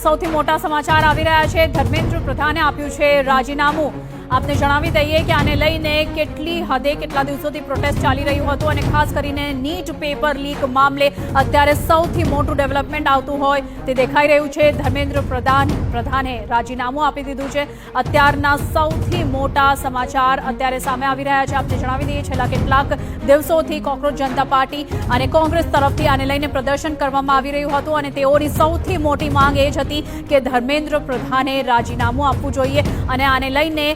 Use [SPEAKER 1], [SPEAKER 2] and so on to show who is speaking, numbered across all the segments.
[SPEAKER 1] સૌથી મોટા સમાચાર આવી રહ્યા છે। ધર્મેન્દ્ર પ્રધાને આપ્યું છે રાજીનામું। આપને જણાવી દઈએ કે આને લઈને કેટલી હદે કેટલા દિવસોથી પ્રોટેસ્ટ ચાલી રહ્યું હતું અને ખાસ કરીને નીટ પેપર લીક મામલે અત્યારે સૌથી મોટું ડેવલપમેન્ટ આવતું હોય તે દેખાઈ રહ્યું છે। ધર્મેન્દ્ર પ્રધાને રાજીનામું આપી દીધું છે। અત્યારના સૌથી મોટા સમાચાર અત્યારે સામે આવી રહ્યા છે। આપને જણાવી દઈએ છેલ્લા કેટલાક દિવસોથી કોકરોચ જનતા પાર્ટી અને કોંગ્રેસ તરફથી આને લઈને પ્રદર્શન કરવામાં આવી રહ્યું હતું અને તેઓની સૌથી મોટી માંગ એ જ હતી કે ધર્મેન્દ્ર પ્રધાને રાજીનામું આપવું જોઈએ અને આને લઈને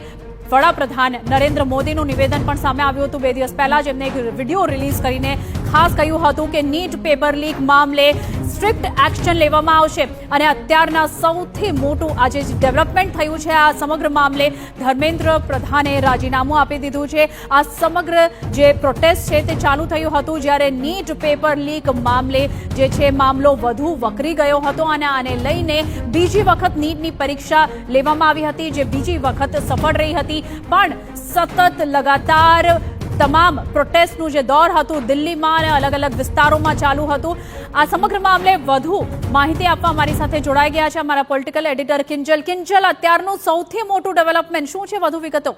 [SPEAKER 1] વડાપ્રધાન નરેન્દ્ર મોદીનું નિવેદન પણ સામે આવ્યું હતું। 2 દિવસ પહેલા જ એમને એક વિડીયો રિલીઝ કરીને ખાસ કહ્યું હતું કે નીટ પેપર લીક મામલે સ્ટ્રિક્ટ એક્શન લેવામાં આવશે અને અત્યારના સૌથી મોટું આજે ડેવલપમેન્ટ થયું છે આ સમગ્ર મામલે ધર્મેન્દ્ર પ્રધાને રાજીનામું આપી દીધું છે। આ સમગ્ર જે પ્રોટેસ્ટ છે તે ચાલુ થયું હતું જ્યારે નીટ પેપર લીક મામલે જે છે મામલો વધુ વકરી ગયો હતો અને આને લઈને બીજી વખત નીટની પરીક્ષા લેવામાં આવી હતી જે બીજી વખત સફળ રહી હતી પણ સતત લગાતાર તમામ પ્રોટેસ્ટનું જે દોર હતું દિલ્હીમાં અને અલગ અલગ વિસ્તારોમાં ચાલુ હતું। આ સમગ્ર મામલે વધુ માહિતી આપવા મારી સાથે જોડાઈ ગયા છે અમારા પોલિટિકલ એડિટર કિંજલ। અત્યારનું સૌથી મોટું ડેવલપમેન્ટ શું છે, વધુ વિગતો?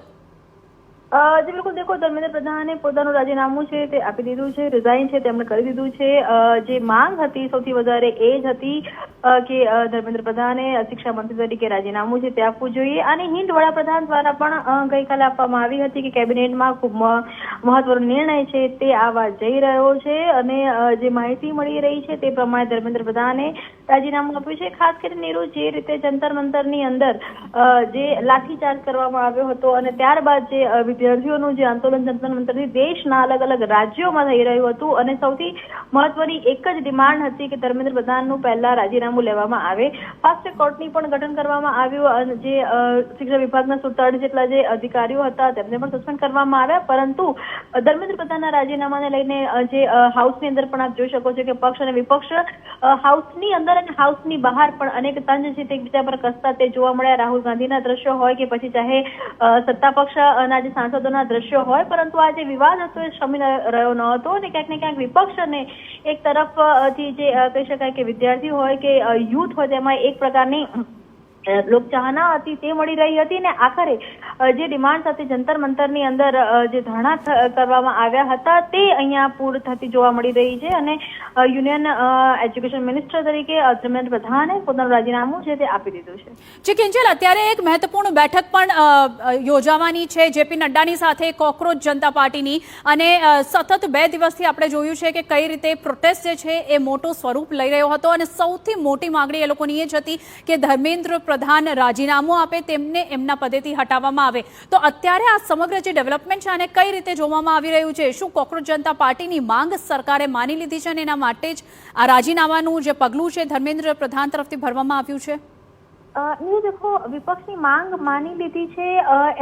[SPEAKER 2] જી બિલકુલ, દેખો ધર્મેન્દ્ર પ્રધાને પોતાનું રાજીનામું છે તે આપી દીધું છે, રિઝાઇન છે તેમણે કરી દીધું છે। જે માંગ હતી સૌથી વધારે એ જ હતી કે ધર્મેન્દ્ર પ્રધાને શિક્ષા મંત્રી તરીકે રાજીનામું છે તે આપવું જોઈએ। અને હિન્ટ વડાપ્રધાન દ્વારા પણ ગઈકાલે આપવામાં આવી હતી કે કેબિનેટમાં ખૂબ મહત્વનો નિર્ણય છે તે આવવા જઈ રહ્યો છે અને જે માહિતી મળી રહી છે તે પ્રમાણે ધર્મેન્દ્ર પ્રધાને રાજીનામું આપ્યું છે। ખાસ કરીને જે રીતે જંતર મંતરની અંદર જે લાઠીચાર્જ કરવામાં આવ્યો હતો અને ત્યારબાદ જે વિદ્યાર્થીઓનું જે આંદોલન જંતર મંતરથી દેશના અલગ અલગ રાજ્યોમાં થઈ રહ્યું હતું અને સૌથી મહત્વની એક જ ડિમાન્ડ હતી કે ધર્મેન્દ્ર પ્રધાનનું પહેલા રાજીનામું લેવામાં આવે। ફાસ્ટ ટ્રેક કોર્ટની પણ ગઠન કરવામાં આવ્યું અને જે શિક્ષણ વિભાગના 47 જેટલા જે અધિકારીઓ હતા તેમને પણ સસ્પેન્ડ કરવામાં આવ્યા પરંતુ ધર્મેન્દ્ર પ્રધાનના રાજીનામાને લઈને જે હાઉસની અંદર પણ આપ જોઈ શકો છો કે પક્ષ અને વિપક્ષ હાઉસની અંદર અને હાઉસની બહાર પણ અનેક તંજ છે તે એકબીજા પર કસતા તે જોવા મળ્યા। રાહુલ ગાંધીના દ્રશ્યો હોય કે પછી ચાહે સત્તા પક્ષના જે સાંસદોના દ્રશ્યો હોય પરંતુ આ જે વિવાદ હતો એ શમી રહ્યો ન હતો અને ક્યાંક ને ક્યાંક વિપક્ષ અને એક તરફથી જે કહી શકાય કે વિદ્યાર્થી હોય કે યુથ હોય તેમાં એક પ્રકારની લોકચાહના હતી તે મળી રહી હતી અને આખરે જે ડિમાન્ડ સાથે જંતર મંતરની અંદર જે ધરણા કરવામાં આવ્યા હતા તે અહીંયા પૂર્ણ થતી જોવા મળી રહી છે અને યુનિયન એજ્યુકેશન મિનિસ્ટર તરીકે ધર્મેન્દ્ર પ્રધાને પોતાનું રાજીનામું છે તે આપી દીધું છે।
[SPEAKER 1] કિંજલ, અત્યારે એક મહત્વપૂર્ણ બેઠક પણ યોજાવાની છે જેપી નડ્ડાની સાથે કોકરોચ જનતા પાર્ટીની અને સતત 2 દિવસથી આપણે જોયું છે કે કઈ રીતે પ્રોટેસ્ટ જે છે એ મોટું સ્વરૂપ લઈ રહ્યો હતો અને સૌથી મોટી માંગણી એ લોકોની એ જ હતી કે ધર્મેન્દ્ર પ્રધાન રાજીનામું આપે તેમને એમના પદેથી હટાવવામાં આવે। તો અત્યારે આ સમગ્ર જે ડેવલપમેન્ટ છે આને કઈ રીતે જોવામાં આવી રહ્યું છે? શું કોકરોચ જનતા પાર્ટીની માંગ સરકારે માની લીધી છે અને એના માટે જ આ રાજીનામાનું જે પગલું છે ધર્મેન્દ્ર પ્રધાન તરફથી ભરવામાં આવ્યું છે?
[SPEAKER 2] નહીં, દેખો વિપક્ષની માંગ માની લીધી છે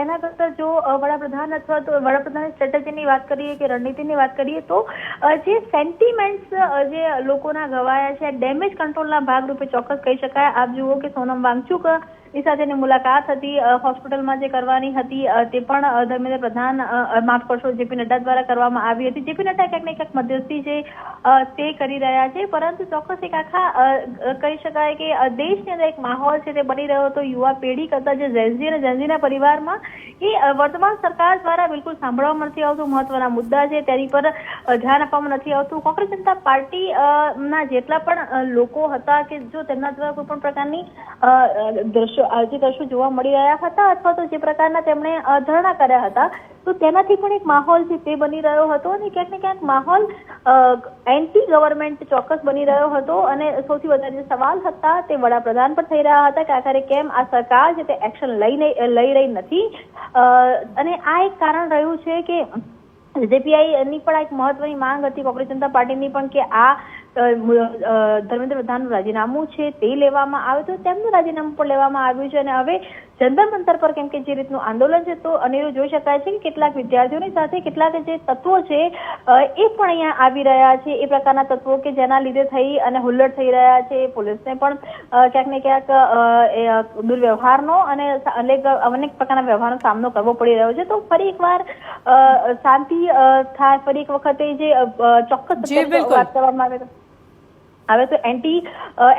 [SPEAKER 2] એના કરતા જો વડાપ્રધાન અથવા તો વડાપ્રધાનની સ્ટ્રેટેજીની વાત કરીએ કે રણનીતિની વાત કરીએ તો જે સેન્ટિમેન્ટ્સ જે લોકોના ગવાયા છે ડેમેજ કંટ્રોલના ભાગરૂપે ચોક્કસ કહી શકાય। આપ જુઓ કે સોનમ વાંગચુક ની સાથેની મુલાકાત હતી હોસ્પિટલમાં જે કરવાની હતી તે પણ ધર્મેન્દ્ર પ્રધાન માફ કરશો જેપી નડ્ડા દ્વારા કરવામાં આવી હતી। જેપી નડ્ડા ક્યાંક ને ક્યાંક મધ્યસ્થી છે તે કરી રહ્યા છે પરંતુ ચોક્કસ એક આખા કહી શકાય કે દેશની અંદર એક માહોલ છે તે બની રહ્યો હતો યુવા પેઢી કરતા જે ઝેન્ઝી અને ઝેન્ઝીના પરિવારમાં એ વર્તમાન સરકાર દ્વારા બિલકુલ સાંભળવામાં નથી આવતું। મહત્વના મુદ્દા છે તેની પર ધ્યાન આપવામાં નથી આવતું। કોંગ્રેસ જનતા પાર્ટી ના જેટલા પણ લોકો હતા કે જો તેમના દ્વારા કોઈ પણ પ્રકારની જે દ્રશ્યો જોવા મળી રહ્યા હતા અથવા તો જે પ્રકારના તેમણે ધરણા કર્યા હતા તો તેનાથી પણ એક માહોલ છે તે બની રહ્યો હતો અને ક્યાંક ને ક્યાંક માહોલ એન્ટી ગવર્મેન્ટ ચોક્કસ બની રહ્યો હતો અને સૌથી વધારે જે સવાલ હતા તે વડાપ્રધાન પર થઈ રહ્યા હતા કે આખરે કેમ આ સરકાર છે તે એક્શન લઈ રહી નથી અને આ એક કારણ રહ્યું છે કે જેપીઆઈ ની પણ એક મહત્વની માંગ હતી કોંગ્રેસ જનતા પાર્ટીની પણ કે આ ધર્મેન્દ્ર પ્રધાનનું રાજીનામું છે તે લેવામાં આવે તો તેમનું રાજીનામું પણ લેવામાં આવ્યું છે અને હવે જંતર મંતર પર કેમ કે જે રીતનું આંદોલન છે તો અનેરું જોઈ શકાય છે કે કેટલાક વિદ્યાર્થીઓની સાથે કેટલાક જે તત્વો છે એ પણ અહીંયા આવી રહ્યા છે એ પ્રકારના તત્વો કે જેના લીધે થઈ અને હુલ્લડ થઈ રહ્યા છે। પોલીસને પણ ક્યાંક ને ક્યાંક દુર્વ્યવહારનો અને અનેક પ્રકારના વ્યવહારનો સામનો કરવો પડી રહ્યો છે। તો ફરી એકવાર શાંતિ થાય, ફરી એક વખતે જે ચોક્કસ વાત કરવામાં આવે હવે તો એન્ટી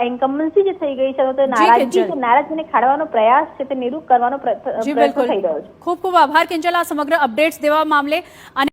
[SPEAKER 2] એન્કમ્બન્સી જે થઈ ગઈ છે, તો નારાજગીને ખાળવાનો પ્રયાસ છે તે નિરૂપ કરવાનો પ્રયત્ન થઈ રહ્યો છે.
[SPEAKER 1] ખૂબ ખૂબ આભાર કિંજલ આ સમગ્ર અપડેટ્સ દેવા મામલે. અને